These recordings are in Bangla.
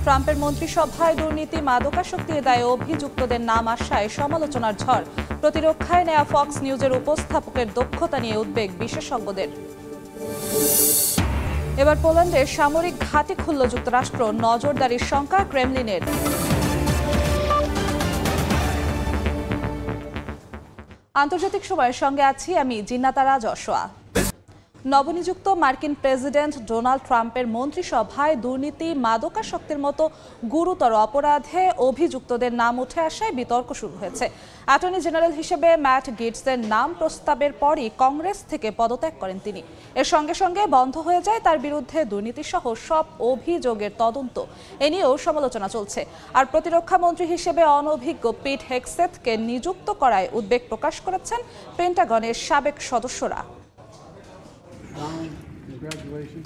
ট্রাম্পের মন্ত্রিসভায় দুর্নীতি, মাদকাসক্তির দায়ে অভিযুক্তদের নাম আসায় সমালোচনার ঝড়। প্রতিরক্ষায় নেয়া ফক্স নিউজের উপস্থাপকের দক্ষতা নিয়ে উদ্বেগ বিশেষজ্ঞদের। এবার পোল্যান্ডে সামরিক ঘাঁটি খুলল যুক্তরাষ্ট্র, নজরদারির শঙ্কা ক্রেমলিনের। আন্তর্জাতিক সময়ের সঙ্গে আছি আমি জিন্নাতারা যশোয়া। নবনিযুক্ত মার্কিন প্রেসিডেন্ট ডোনাল্ড ট্রাম্পের মন্ত্রিসভায় দুর্নীতি, মাদকাসক্তির মতো গুরুতর অপরাধে অভিযুক্তদের নাম উঠে আসায় বিতর্ক শুরু হয়েছে। অ্যাটর্নি জেনারেল হিসেবে ম্যাট গিটসের নাম প্রস্তাবের পরই কংগ্রেস থেকে পদত্যাগ করেন তিনি। এর সঙ্গে সঙ্গে বন্ধ হয়ে যায় তার বিরুদ্ধে দুর্নীতিসহ সব অভিযোগের তদন্ত। এ নিয়েও সমালোচনা চলছে। আর প্রতিরক্ষা মন্ত্রী হিসেবে অনভিজ্ঞ পিট হেগসেথকে নিযুক্ত করায় উদ্বেগ প্রকাশ করেছেন পেন্টাগনের সাবেক সদস্যরা।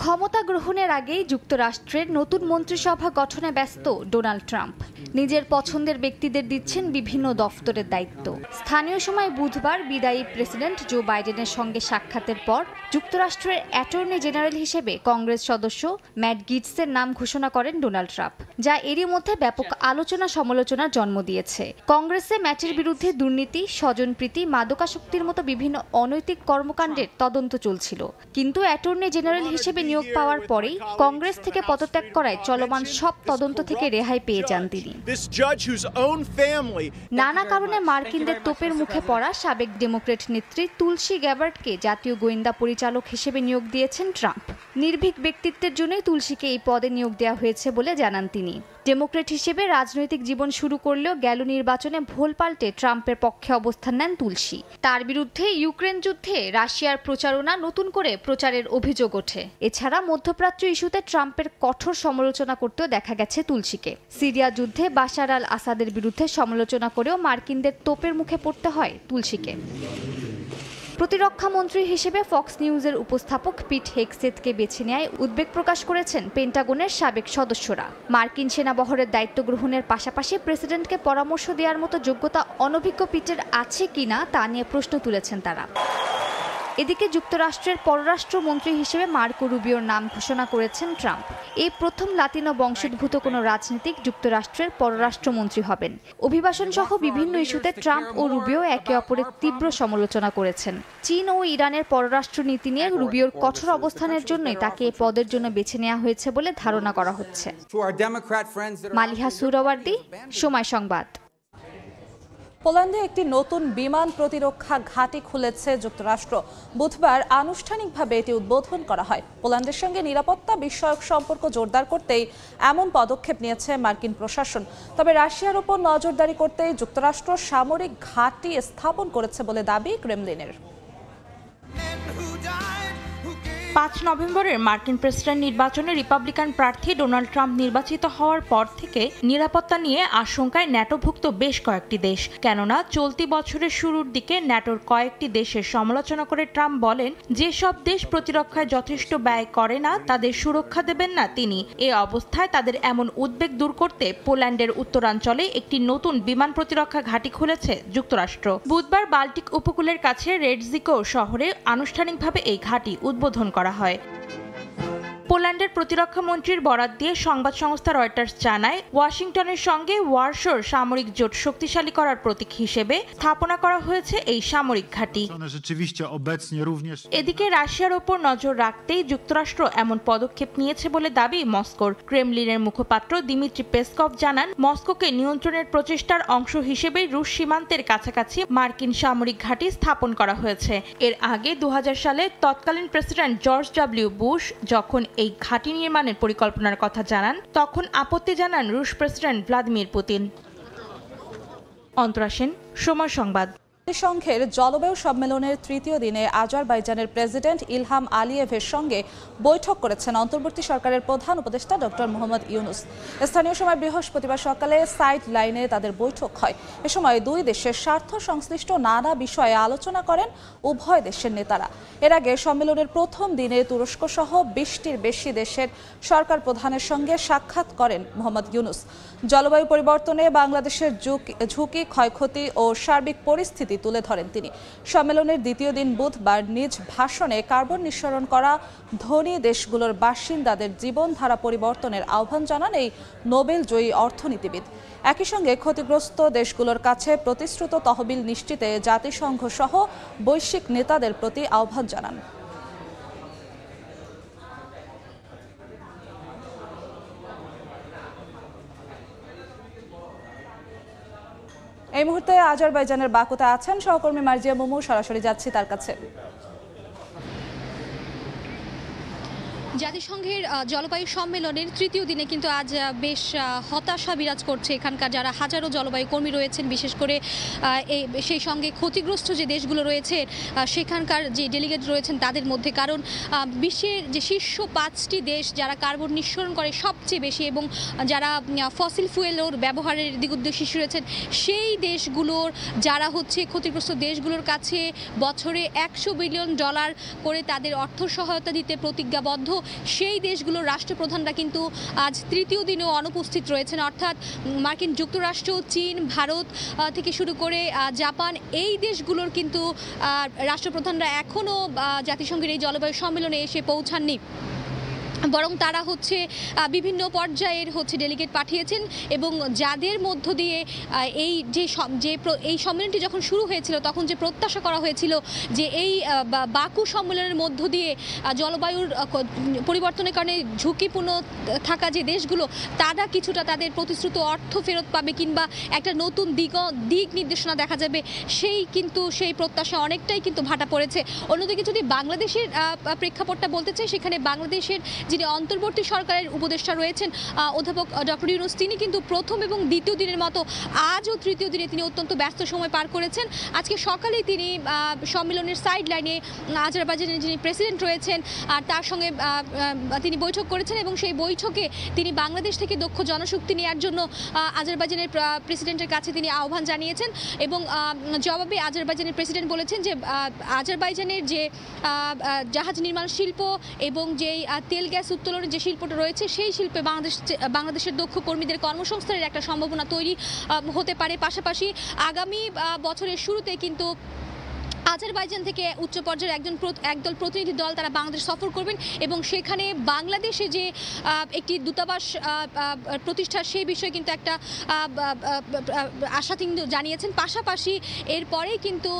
ক্ষমতা গ্রহণের আগেই যুক্তরাষ্ট্রের নতুন মন্ত্রিসভা গঠনে ব্যস্ত ডোনাল্ড ট্রাম্প। নিজের পছন্দের ব্যক্তিদের দিচ্ছেন বিভিন্ন দফতরের দায়িত্ব। স্থানীয় সময় বুধবার বিদায়ী প্রেসিডেন্ট জো বাইডেনের সঙ্গে সাক্ষাতের পর যুক্তরাষ্ট্রের অ্যাটর্নি জেনারেল হিসেবে কংগ্রেস সদস্য ম্যাট গিটসের নাম ঘোষণা করেন ডোনাল্ড ট্রাম্প, যা এরই মধ্যে ব্যাপক আলোচনা সমালোচনার জন্ম দিয়েছে। কংগ্রেসে ম্যাটের বিরুদ্ধে দুর্নীতি, স্বজনপ্রীতি, মাদকাসক্তির মতো বিভিন্ন অনৈতিক কর্মকাণ্ডের তদন্ত চলছিল। কিন্তু অ্যাটর্নি জেনারেল হিসেবে নিয়োগ পাওয়ার পরেই কংগ্রেস থেকে পদত্যাগ করায় চলমান সব তদন্ত থেকে রেহাই পেয়ে যান তিনি। নানা কারণে মার্কিনদের তোপের মুখে পড়া সাবেক ডেমোক্রেট নেত্রী তুলসী গ্যাবার্ডকে জাতীয় গোয়েন্দা পরিচালক হিসেবে নিয়োগ দিয়েছেন ট্রাম্প। নির্ভীক ব্যক্তিত্বের জন্যই তুলসীকে এই পদে নিয়োগ দেওয়া হয়েছে বলে জানান তিনি। ডেমোক্রেট হিসেবে রাজনৈতিক জীবন শুরু করলেও গেল নির্বাচনে ভোল পাল্টে ট্রাম্পের পক্ষে অবস্থান নেন তুলসী। তার বিরুদ্ধে ইউক্রেন যুদ্ধে রাশিয়ার প্রচারণা, নতুন করে প্রচারের অভিযোগ ওঠে। এছাড়া মধ্যপ্রাচ্য ইস্যুতে ট্রাম্পের কঠোর সমালোচনা করতেও দেখা গেছে তুলসীকে। সিরিয়া যুদ্ধে বাশার আল আসাদের বিরুদ্ধে সমালোচনা করেও মার্কিনদের তোপের মুখে পড়তে হয় তুলসীকে। প্রতিরক্ষা মন্ত্রী হিসেবে ফক্স নিউজের উপস্থাপক পিট হেগসেথকে বেছে নেয় উদ্বেগ প্রকাশ করেছেন পেন্টাগনের সাবেক সদস্যরা। মার্কিন সেনাবহরের দায়িত্ব গ্রহণের পাশাপাশি প্রেসিডেন্টকে পরামর্শ দেওয়ার মতো যোগ্যতা অনভিজ্ঞ পিটের আছে কিনা তা নিয়ে প্রশ্ন তুলেছেন তারা। এদিকে যুক্তরাষ্ট্রের পররাষ্ট্রমন্ত্রী হিসেবে মার্কো রুবিওর নাম ঘোষণা করেছেন ট্রাম্প। এই প্রথম লাতিনো বংশোদ্ভূত কোনো রাজনীতিক যুক্তরাষ্ট্রের পররাষ্ট্রমন্ত্রী হবেন। অভিবাসন সহ বিভিন্ন ইস্যুতে ট্রাম্প ও রুবিও একে অপরের তীব্র সমালোচনা করেছেন। চীন ও ইরানের পররাষ্ট্র নীতি নিয়ে রুবিওর কঠোর অবস্থানের জন্যই তাকে এই পদের জন্য বেছে নেওয়া হয়েছে বলে ধারণা করা হচ্ছে। মালিহা সুরাওয়ার্দী, সময় সংবাদ। পোল্যান্ডে একটি নতুন বিমান প্রতিরক্ষা ঘাঁটি খুলেছে যুক্তরাষ্ট্র। বুধবার আনুষ্ঠানিকভাবে এটি উদ্বোধন করা হয়। পোল্যান্ডের সঙ্গে নিরাপত্তা বিষয়ক সম্পর্ক জোরদার করতেই এমন পদক্ষেপ নিয়েছে মার্কিন প্রশাসন। তবে রাশিয়ার উপর নজরদারি করতেই যুক্তরাষ্ট্র সামরিক ঘাঁটি স্থাপন করেছে বলে দাবি ক্রেমলিনের। 5 নভেম্বরের মার্কিন প্রেসিডেন্ট নির্বাচনে রিপাবলিকান প্রার্থী ডোনাল্ড ট্রাম্প নির্বাচিত হওয়ার পর থেকে নিরাপত্তা নিয়ে আশঙ্কায় ন্যাটোভুক্ত বেশ কয়েকটি দেশ। কেননা চলতি বছরের শুরুর দিকে ন্যাটোর কয়েকটি দেশের সমালোচনা করে ট্রাম্প বলেন, যেসব দেশ প্রতিরক্ষায় যথেষ্ট ব্যয় করে না তাদের সুরক্ষা দেবেন না তিনি। এ অবস্থায় তাদের এমন উদ্বেগ দূর করতে পোল্যান্ডের উত্তরাঞ্চলে একটি নতুন বিমান প্রতিরক্ষা ঘাঁটি খুলেছে যুক্তরাষ্ট্র। বুধবার বাল্টিক উপকূলের কাছে রেডজিকো শহরে আনুষ্ঠানিকভাবে এই ঘাঁটি উদ্বোধন করা হয়। পোল্যান্ডের প্রতিরক্ষা মন্ত্রীর বরাত দিয়ে সংবাদ সংস্থা রয়টার্স জানায়, ওয়াশিংটনের সঙ্গে ওয়ারশোর সামরিক জোট শক্তিশালী করার প্রতীক হিসেবে স্থাপনা করা হয়েছে এই সামরিক ঘাঁটি। এদিকে রাশিয়ার ওপর নজর রাখতেই যুক্তরাষ্ট্র এমন পদক্ষেপ নিয়েছে বলে দাবি মস্কোর। ক্রেমলিনের মুখপাত্র দিমিত্রি পেসকভ জানান, মস্কোকে নিয়ন্ত্রণের প্রচেষ্টার অংশ হিসেবে রুশ সীমান্তের কাছাকাছি মার্কিন সামরিক ঘাঁটি স্থাপন করা হয়েছে। এর আগে 2000 সালে তৎকালীন প্রেসিডেন্ট জর্জ ডব্লিউ বুশ যখন এই ঘাঁটি নির্মাণের পরিকল্পনার কথা জানান, তখন আপত্তি জানান রুশ president Vladimir Putin. Antara Sen, সময় সংবাদ। জাতিসংঘের জলবায়ু সম্মেলনের তৃতীয় দিনে আজারবাইজানের প্রেসিডেন্ট ইলহাম আলিয়েভের সঙ্গে বৈঠক করেছেন অন্তর্বর্তী সরকারের প্রধান উপদেষ্টা ডক্টর মোহাম্মদ ইউনুস। স্থানীয় সময় বৃহস্পতিবার সকালে সাইড লাইনে তাদের বৈঠক হয়। এ সময় দুই দেশের স্বার্থ সংশ্লিষ্ট নানা বিষয়ে আলোচনা করেন উভয় দেশের নেতারা। এর আগে সম্মেলনের প্রথম দিনে তুরস্ক সহ 20টির বেশি দেশের সরকার প্রধানের সঙ্গে সাক্ষাৎ করেন মোহাম্মদ ইউনুস। জলবায়ু পরিবর্তনে বাংলাদেশের ঝুঁকি, ক্ষয়ক্ষতি ও সার্বিক পরিস্থিতি বিষয়টি তুলে ধরেন তিনি। সম্মেলনের দ্বিতীয় দিন বুধবার নিজ ভাষণে কার্বন নিঃসরণ করা ধনী দেশগুলোর বাসিন্দাদের জীবনধারা পরিবর্তনের আহ্বান জানান এই নোবেল জয়ী অর্থনীতিবিদ। একই সঙ্গে ক্ষতিগ্রস্ত দেশগুলোর কাছে প্রতিশ্রুত তহবিল নিশ্চিতে জাতিসংঘ সহ বৈশ্বিক নেতাদের প্রতি আহ্বান জানান। এই মুহূর্তে আজারবাইজানের বাকুতে আছেন সহকর্মী মার্জিয়া মোমো, সরাসরি যাচ্ছি তার কাছে। জাতিসংঘের জলবায়ু সম্মেলনের তৃতীয় দিনে কিন্তু আজ বেশ হতাশা বিরাজ করছে এখানকার যারা হাজারো জলবায়ু কর্মী রয়েছেন, বিশেষ করে সেই সঙ্গে ক্ষতিগ্রস্ত যে দেশগুলো রয়েছে সেখানকার যে ডেলিগেট রয়েছেন তাদের মধ্যে। কারণ বিশ্বের যে শীর্ষ 5টি দেশ যারা কার্বন নিঃসরণ করে সবচেয়ে বেশি এবং যারা ফসিল ফুয়েলের ব্যবহারের দিক উদ্দেশ্যে রয়েছেন, সেই দেশগুলোর যারা হচ্ছে ক্ষতিগ্রস্ত দেশগুলোর কাছে বছরে $100 বিলিয়ন করে তাদের অর্থ সহায়তা দিতে প্রতিজ্ঞাবদ্ধ, সেই দেশগুলোর রাষ্ট্রপ্রধানরা কিন্তু আজ তৃতীয় দিনেও অনুপস্থিত রয়েছেন। অর্থাৎ মার্কিন যুক্তরাষ্ট্র, চীন, ভারত থেকে শুরু করে জাপান, এই দেশগুলোর কিন্তু রাষ্ট্রপ্রধানরা এখনও জাতিসংঘের এই জলবায়ু সম্মেলনে এসে পৌঁছাননি, বরং তারা হচ্ছে বিভিন্ন পর্যায়ের ডেলিগেট পাঠিয়েছেন এবং যাদের মধ্য দিয়ে এই সম্মেলনটি যখন শুরু হয়েছিল তখন যে প্রত্যাশা করা হয়েছিল যে এই বাকু সম্মেলনের মধ্য দিয়ে জলবায়ুর পরিবর্তনের কারণে ঝুঁকিপূর্ণ থাকা যে দেশগুলো তারা কিছুটা তাদের প্রতিশ্রুত অর্থ ফেরত পাবে কিংবা একটা নতুন দিক নির্দেশনা দেখা যাবে, সেই প্রত্যাশা অনেকটাই কিন্তু ভাটা পড়েছে। অন্যদিকে যদি বাংলাদেশের প্রেক্ষাপটটা বলতে চাই, সেখানে বাংলাদেশের যিনি অন্তর্বর্তী সরকারের উপদেষ্টা রয়েছেন অধ্যাপক ডক্টর ইউনূস, তিনি কিন্তু প্রথম এবং দ্বিতীয় দিনের মতো আজও তৃতীয় দিনে তিনি অত্যন্ত ব্যস্ত সময় পার করেছেন। আজকে সকালেই তিনি সম্মেলনের সাইড লাইনে আজারবাইজানের যিনি প্রেসিডেন্ট রয়েছেন আর তার সঙ্গে তিনি বৈঠক করেছেন এবং সেই বৈঠকে তিনি বাংলাদেশ থেকে দক্ষ জনশক্তি নেওয়ার জন্য আজারবাইজানের প্রেসিডেন্টের কাছে তিনি আহ্বান জানিয়েছেন এবং জবাবে আজারবাইজানের প্রেসিডেন্ট বলেছেন যে আজারবাইজানের যে জাহাজ নির্মাণ শিল্প এবং যেই তেল গ্যাস উত্তোলনের যে শিল্পটা রয়েছে সেই শিল্পে বাংলাদেশের দক্ষ কর্মীদের কর্মসংস্থানের একটা সম্ভাবনা তৈরি হতে পারে। পাশাপাশি আগামী বছরের শুরুতে কিন্তু আজারবাইজান থেকে উচ্চ পর্যায়ের একদল প্রতিনিধি দল তারা বাংলাদেশ সফর করবেন এবং সেখানে বাংলাদেশে যে একটি দূতাবাস প্রতিষ্ঠার সেই বিষয়ে কিন্তু একটা আশা তিনি জানিয়েছেন। পাশাপাশি এরপরেই কিন্তু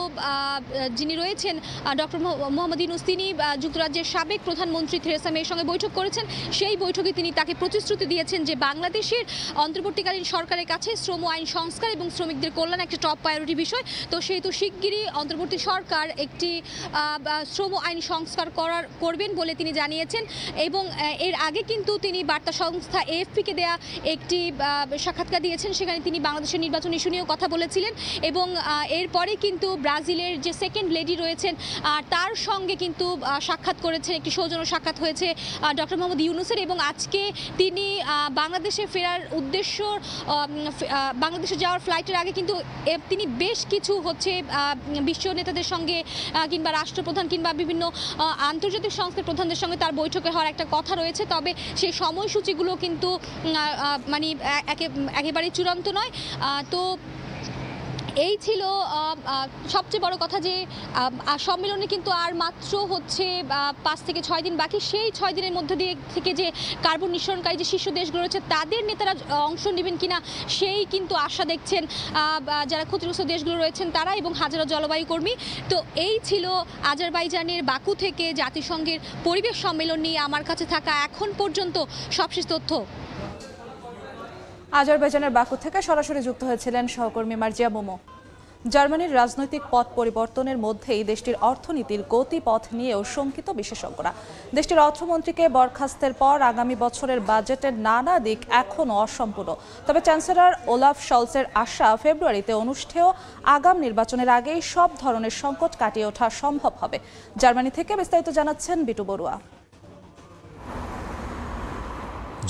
যিনি রয়েছেন ডক্টর মোহাম্মদ ইউনূস, তিনি যুক্তরাজ্যের সাবেক প্রধানমন্ত্রী থেরেসা মের সঙ্গে বৈঠক করেছেন। সেই বৈঠকে তিনি তাকে প্রতিশ্রুতি দিয়েছেন যে বাংলাদেশের অন্তর্বর্তীকালীন সরকারের কাছে শ্রম আইন সংস্কার এবং শ্রমিকদের কল্যাণ একটা টপ প্রায়োরিটি বিষয়। তো সেহেতু শিগগিরই অন্তর্বর্তী সরকার একটি শ্রম আইন সংস্কার করবেন বলে তিনি জানিয়েছেন এবং এর আগে কিন্তু তিনি বার্তা সংস্থা এএফপিকে দেয়া একটি সাক্ষাৎকার দিয়েছেন, সেখানে তিনি বাংলাদেশের নির্বাচন ইস্যু নিয়েও কথা বলেছিলেন এবং এরপরে কিন্তু ব্রাজিলের যে সেকেন্ড লেডি রয়েছেন তার সঙ্গে কিন্তু সাক্ষাৎ করেছেন, একটি সৌজন্য সাক্ষাৎ হয়েছে ডক্টর মোহাম্মদ ইউনূসের এবং আজকে তিনি বাংলাদেশে ফেরার উদ্দেশ্য বাংলাদেশে যাওয়ার ফ্লাইটের আগে কিন্তু তিনি বেশ কিছু বিশ্ব নেতাদের সঙ্গে কিংবা রাষ্ট্রপ্রধান কিংবা বিভিন্ন আন্তর্জাতিক সংস্থার প্রধানদের সঙ্গে তার বৈঠকে হওয়ার একটা কথা রয়েছে। তবে সেই সময়সূচিগুলো কিন্তু একেবারেই চূড়ান্ত নয়। তো এই ছিল সবচেয়ে বড় কথা যে সম্মেলনে কিন্তু আর মাত্র 5 থেকে 6 দিন বাকি। সেই 6 দিনের মধ্যে থেকে যে কার্বন নিঃসরণকারী যে শীর্ষ দেশগুলো রয়েছে তাদের নেতারা অংশ নেবেন কিনা সেই কিন্তু আশা দেখছেন যারা ক্ষতিগ্রস্ত দেশগুলো রয়েছেন তারা এবং হাজারো জলবায়ু কর্মী। তো এই ছিল আজারবাইজানের বাকু থেকে জাতিসংঘের পরিবেশ সম্মেলন নিয়ে আমার কাছে থাকা এখন পর্যন্ত সবশেষ তথ্য। আজারবাইজানের বাকু থেকে সরাসরি যুক্ত হয়েছিলেন সহকর্মী মার্জিয়া মোমো। জার্মানির রাজনৈতিক পথ পরিবর্তনের মধ্যেই দেশটির অর্থনীতির গতিপথ নিয়েও শঙ্কিত বিশেষজ্ঞরা। দেশটির অর্থমন্ত্রীকে বরখাস্তের পর আগামী বছরের বাজেটের নানা দিক এখনও অসম্পূর্ণ। তবে চ্যান্সেলর ওলাফ শলসের আশা ফেব্রুয়ারিতে অনুষ্ঠেয় আগাম নির্বাচনের আগেই সব ধরনের সংকট কাটিয়ে ওঠা সম্ভব হবে। জার্মানি থেকে বিস্তারিত জানাচ্ছেন বিটু বড়ুয়া।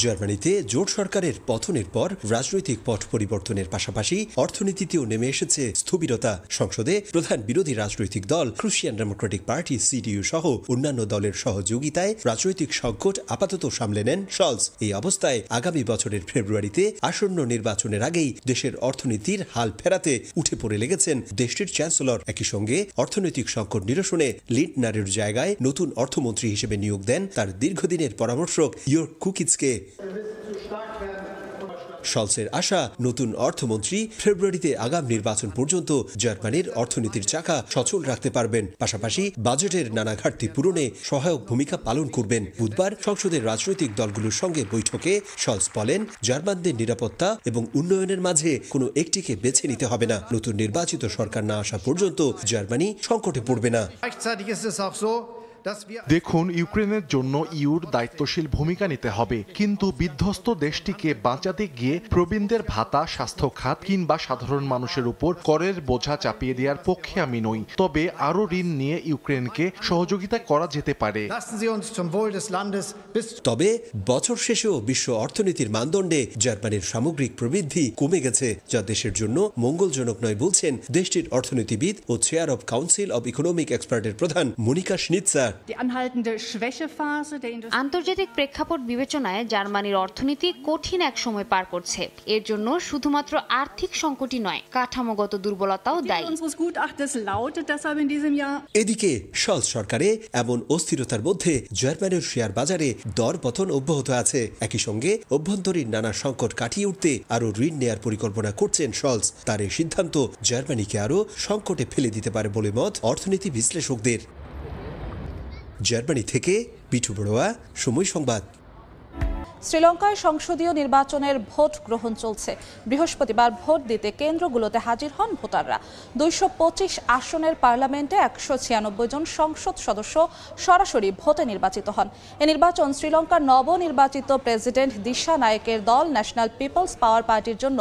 জার্মানিতে জোট সরকারের পতনের পর রাজনৈতিক পট পরিবর্তনের পাশাপাশি অর্থনীতিতেও নেমে এসেছে স্থবিরতা। সংসদে প্রধান বিরোধী রাজনৈতিক দল ক্রুশিয়ান ডেমোক্রেটিক পার্টি সিডিইউ সহ অন্যান্য দলের সহযোগিতায় রাজনৈতিক সংকট আপাতত সামলে নেন শলস। এই অবস্থায় আগামী বছরের ফেব্রুয়ারিতে আসন্ন নির্বাচনের আগেই দেশের অর্থনীতির হাল ফেরাতে উঠে পড়ে লেগেছেন দেশটির চ্যান্সেলর। একই সঙ্গে অর্থনৈতিক সংকট নিরসনে লিন্ডনারের জায়গায় নতুন অর্থমন্ত্রী হিসেবে নিয়োগ দেন তার দীর্ঘদিনের পরামর্শক ইয়োর্ক কুকিজকে। শলসের আশা, নতুন অর্থমন্ত্রী ফেব্রুয়ারিতে আগাম নির্বাচন পর্যন্ত জার্মানির অর্থনীতির চাকা সচল রাখতে পারবেন, পাশাপাশি বাজেটের নানা ঘাটতি পূরণে সহায়ক ভূমিকা পালন করবেন। বুধবার সংসদের রাজনৈতিক দলগুলোর সঙ্গে বৈঠকে শলস বলেন, জার্মানদের নিরাপত্তা এবং উন্নয়নের মাঝে কোনো একটিকে বেছে নিতে হবে না। নতুন নির্বাচিত সরকার না আসা পর্যন্ত জার্মানি সংকটে পড়বে না। দেখুন, ইউক্রেনের জন্য ইউর দায়িত্বশীল ভূমিকা নিতে হবে, কিন্তু বিধ্বস্ত দেশটিকে বাঁচাতে গিয়ে প্রবীণদের ভাতা, স্বাস্থ্য খাত কিংবা সাধারণ মানুষের উপর করের বোঝা চাপিয়ে দেওয়ার পক্ষে আমি নই। তবে আরও ঋণ নিয়ে ইউক্রেনকে সহযোগিতা করা যেতে পারে। তবে বছর শেষেও বিশ্ব অর্থনীতির মানদণ্ডে জার্মানির সামগ্রিক প্রবৃদ্ধি কমে গেছে, যা দেশের জন্য মঙ্গলজনক নয় বলছেন দেশটির অর্থনীতিবিদ ও chair of council of economic এক্সপার্টের প্রধান মনিকা স্নিৎসার। আন্তর্জাতিক প্রেক্ষাপট বিবেচনায় জার্মানির অর্থনীতি কঠিন এক সময় পার করছে। এর জন্য শুধুমাত্র আর্থিক সংকটই নয়, কাঠামোগত দুর্বলতাও দায়ী। এদিকে শলস সরকারে এমন অস্থিরতার মধ্যে জার্মানির শেয়ার বাজারে দর পতন অব্যাহত আছে। একই সঙ্গে অভ্যন্তরীণ নানা সংকট কাটিয়ে উঠতে আরও ঋণ নেয়ার পরিকল্পনা করছেন শলস। তার এই সিদ্ধান্ত জার্মানিকে আরও সংকটে ফেলে দিতে পারে বলে মত অর্থনীতি বিশ্লেষকদের। জার্মানি থেকে পিঠু বড়ুয়া, সময় সংবাদ। শ্রীলঙ্কায় সংসদীয় নির্বাচনের ভোট গ্রহণ চলছে। বৃহস্পতিবার ভোট দিতে কেন্দ্রগুলোতে হাজির হন ভোটাররা। 225 আসনের পার্লামেন্টে 196 জন সংসদ সদস্য সরাসরি ভোটে নির্বাচিত হন। এ নির্বাচন শ্রীলঙ্কার নবনির্বাচিত প্রেসিডেন্ট দিশা নায়েকের দল ন্যাশনাল পিপলস পাওয়ার পার্টির জন্য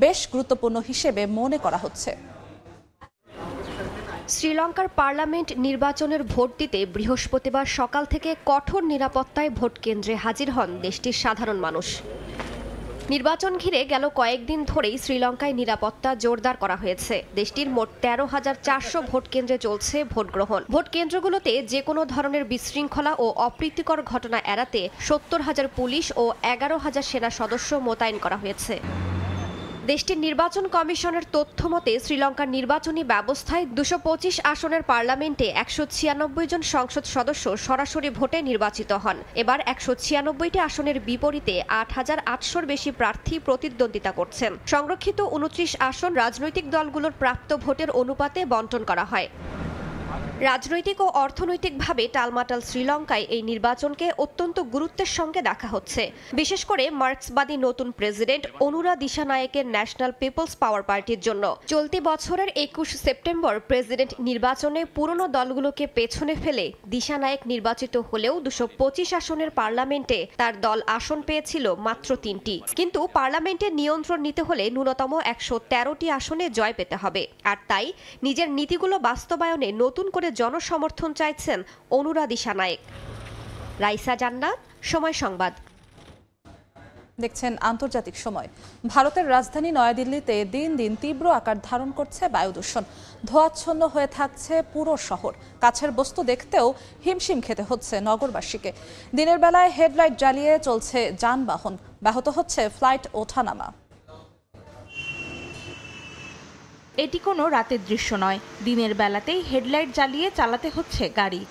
বেশ গুরুত্বপূর্ণ হিসেবে মনে করা হচ্ছে। শ্রীলঙ্কার পার্লামেন্ট নির্বাচনের ভোট দিতে বৃহস্পতিবার সকাল থেকে কঠোর নিরাপত্তায় ভোট কেন্দ্রে হাজির হন দেশটির সাধারণ মানুষ। নির্বাচন ঘিরে গেল কয়েকদিন ধরেই শ্রীলঙ্কায় নিরাপত্তা জোরদার করা হয়েছে। দেশটির মোট 13,400 ভোট কেন্দ্রে চলছে ভোট গ্রহণ। ভোট কেন্দ্রগুলোতে যে কোনো ধরনের বিশৃঙ্খলা ও অপ্রীতিকর ঘটনা এড়াতে 70,000 পুলিশ ও 11,000 সেনা সদস্য মোতায়েন করা হয়েছে। দেশটির নির্বাচন কমিশনের তথ্য মতে শ্রীলঙ্কার নির্বাচনী ব্যবস্থায় 225 আসনের পার্লামেন্টে 196 জন সংসদ সদস্য সরাসরি ভোটে নির্বাচিত হন। এবার 196টি আসনের বিপরীতে 8,800-র বেশি প্রার্থী প্রতিদ্বন্দ্বিতা করছেন। সংরক্ষিত 29 আসন রাজনৈতিক দলগুলোর প্রাপ্ত ভোটের অনুপাতে বণ্টন করা হয়। রাজনৈতিক ও অর্থনৈতিকভাবে টালমাটাল শ্রীলঙ্কায় এই নির্বাচনকে অত্যন্ত গুরুত্বের সঙ্গে দেখা হচ্ছে। বিশেষ করে মার্ক্সবাদী নতুন প্রেসিডেন্ট অনুরা দিশানায়েকের ন্যাশনাল পিপলস পাওয়ার পার্টির জন্য। চলতি বছরের 21 সেপ্টেম্বর প্রেসিডেন্ট নির্বাচনে পুরনো দলগুলোকে পেছনে ফেলে দিশানায়েক নির্বাচিত হলেও 225 আসনের পার্লামেন্টে তার দল আসন পেয়েছিল মাত্র 3টি। কিন্তু পার্লামেন্টের নিয়ন্ত্রণ নিতে হলে ন্যূনতম 113টি আসনে জয় পেতে হবে। আর তাই নিজের নীতিগুলো বাস্তবায়নে নতুন করে জনসমর্থন চাইছেন অনুরা দিশানায়েক। রাইসা জান্নাত, সময় সংবাদ। দেখছেন আন্তর্জাতিক সময়। ভারতের রাজধানী নয়াদিল্লিতে দিন দিন তীব্র আকার ধারণ করছে বায়ু দূষণ। ধোঁয়াচ্ছন্ন হয়ে থাকছে পুরো শহর। কাছের বস্তু দেখতেও হিমশিম খেতে হচ্ছে নগরবাসীকে। দিনের বেলায় হেডলাইট জ্বালিয়ে চলছে যানবাহন, ব্যাহত হচ্ছে ফ্লাইট ওঠানামা। এটি কোনো রাতের দৃশ্য নয়, দিনের বেলাতেই হেডলাইট জ্বালিয়ে চালাতে হচ্ছে গাড়ি।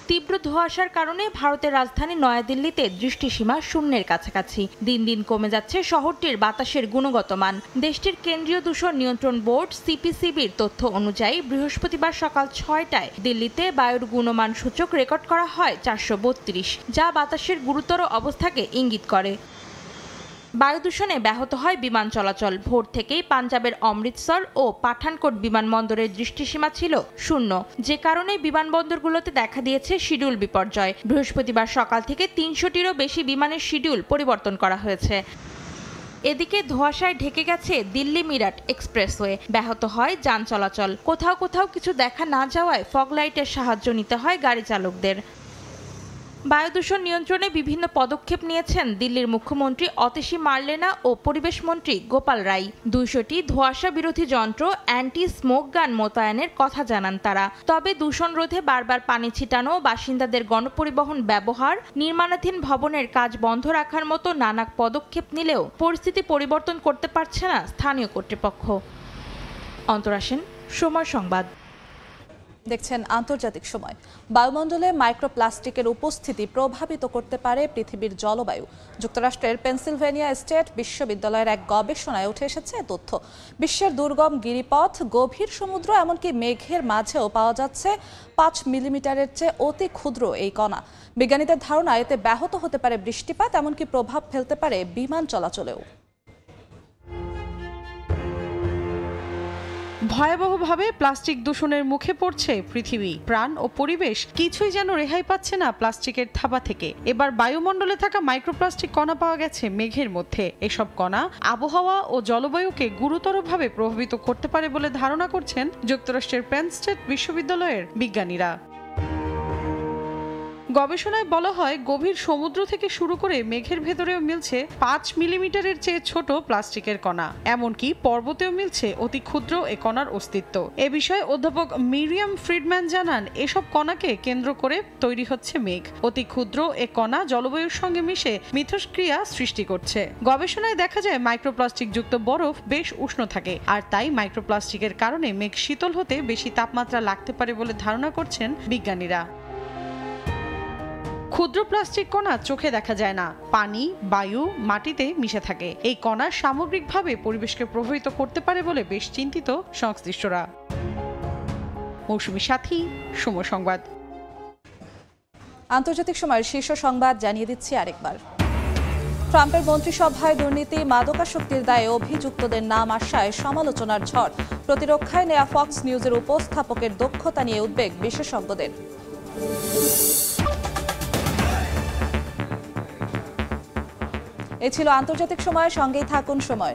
তীব্র ধোঁয়াশার কারণে ভারতের রাজধানী নয়াদিল্লিতে দৃষ্টিসীমা শূন্যের কাছাকাছি। দিন দিন কমে যাচ্ছে শহরটির বাতাসের গুণগত মান। দেশটির কেন্দ্রীয় দূষণ নিয়ন্ত্রণ বোর্ড সিপিসিবির তথ্য অনুযায়ী বৃহস্পতিবার সকাল 6টায় দিল্লিতে বায়ুর গুণমান সূচক রেকর্ড করা হয় 432, যা বাতাসের গুরুতর অবস্থাকে ইঙ্গিত করে। বায়ু দূষণে ব্যাহত হয় বিমান চলাচল। ভোর থেকেই পাঞ্জাবের অমৃতসর ও পাঠানকোট বিমানবন্দরের দৃষ্টিসীমা ছিল শূন্য, যে কারণে বিমানবন্দরগুলোতে দেখা দিয়েছে শিডিউল বিপর্যয়। বৃহস্পতিবার সকাল থেকে 300টিরও বেশি বিমানের শিডিউল পরিবর্তন করা হয়েছে। এদিকে ধোঁয়াশায় ঢেকে গেছে দিল্লি মিরাট এক্সপ্রেসওয়ে। ব্যাহত হয় যান চলাচল। কোথাও কোথাও কিছু দেখা না যাওয়ায় ফগলাইটের সাহায্য নিতে হয় গাড়ি চালকদের। বায়ু দূষণ নিয়ন্ত্রণে বিভিন্ন পদক্ষেপ নিয়েছেন দিল্লির মুখ্যমন্ত্রী অতিশী মার্লেনা ও পরিবেশ মন্ত্রী গোপাল রায়। 200টি ধোঁয়াশা বিরোধী যন্ত্র অ্যান্টি স্মোক গান মোতায়েনের কথা জানান তারা। তবে দূষণ রোধে বারবার পানি ছিটানো, বাসিন্দাদের গণপরিবহন ব্যবহার, নির্মাণাধীন ভবনের কাজ বন্ধ রাখার মতো নানা পদক্ষেপ নিলেও পরিস্থিতি পরিবর্তন করতে পারছে না স্থানীয় কর্তৃপক্ষ। অন্তরা সেন, সময় সংবাদ। দেখছেন আন্তর্জাতিক সময়। বায়ুমণ্ডলে মাইক্রোপ্লাস্টিকের উপস্থিতি প্রভাবিত করতে পারে পৃথিবীর জলবায়ু। যুক্তরাষ্ট্রের পেনসিলভেনিয়া স্টেট বিশ্ববিদ্যালয়ের এক গবেষণায় উঠে এসেছে তথ্য। বিশ্বের দুর্গম গিরিপথ, গভীর সমুদ্র, এমনকি মেঘের মাঝেও পাওয়া যাচ্ছে 5 মিলিমিটারের চেয়ে অতি ক্ষুদ্র এই কণা। বিজ্ঞানীদের ধারণা এতে ব্যাহত হতে পারে বৃষ্টিপাত, এমনকি প্রভাব ফেলতে পারে বিমান চলাচলেও। ভয়াবহভাবে প্লাস্টিক দূষণের মুখে পড়ছে পৃথিবী। প্রাণ ও পরিবেশ কিছুই যেন রেহাই পাচ্ছে না প্লাস্টিকের থাবা থেকে। এবার বায়ুমণ্ডলে থাকা মাইক্রোপ্লাস্টিক কণা পাওয়া গেছে মেঘের মধ্যে। এসব কণা আবহাওয়া ও জলবায়ুকে গুরুতরভাবে প্রভাবিত করতে পারে বলে ধারণা করছেন যুক্তরাষ্ট্রের পেন স্টেট বিশ্ববিদ্যালয়ের বিজ্ঞানীরা। গবেষণায় বলা হয়, গভীর সমুদ্র থেকে শুরু করে মেঘের ভেতরেও মিলছে 5 মিলিমিটারের চেয়ে ছোট প্লাস্টিকের কণা। এমনকি পর্বতেও মিলছে অতি ক্ষুদ্র এ কণার অস্তিত্ব। এ বিষয়ে অধ্যাপক মিরিয়াম ফ্রিডম্যান জানান, এসব কণাকে কেন্দ্র করে তৈরি হচ্ছে মেঘ। অতি ক্ষুদ্র এ কণা জলবায়ুর সঙ্গে মিশে মিথস্ক্রিয়া সৃষ্টি করছে। গবেষণায় দেখা যায় মাইক্রোপ্লাস্টিক যুক্ত বরফ বেশ উষ্ণ থাকে, আর তাই মাইক্রোপ্লাস্টিকের কারণে মেঘ শীতল হতে বেশি তাপমাত্রা লাগতে পারে বলে ধারণা করছেন বিজ্ঞানীরা। ক্ষুদ্র প্লাস্টিক কণা চোখে দেখা যায় না, পানি, বায়ু, মাটিতে মিশে থাকে। এই কণা সামগ্রিকভাবে পরিবেশকে প্রভাবিত করতে পারে বলে বেশ চিন্তিত সংশ্লিষ্টরা। মৌসুমী সাথী, সময় সংবাদ। আন্তর্জাতিক সময়ের শীর্ষ সংবাদ জানিয়ে দিচ্ছি আরেকবার। ট্রাম্পের মন্ত্রিসভায় দুর্নীতি, মাদকাসক্তির দায়ে অভিযুক্তদের নাম আসায় সমালোচনার ঝড়। প্রতিরক্ষায় নেয়া ফক্স নিউজের উপস্থাপকের দক্ষতা নিয়ে উদ্বেগ বিশেষজ্ঞদের। এ ছিল আন্তর্জাতিক সময়। সঙ্গেই থাকুন সময়।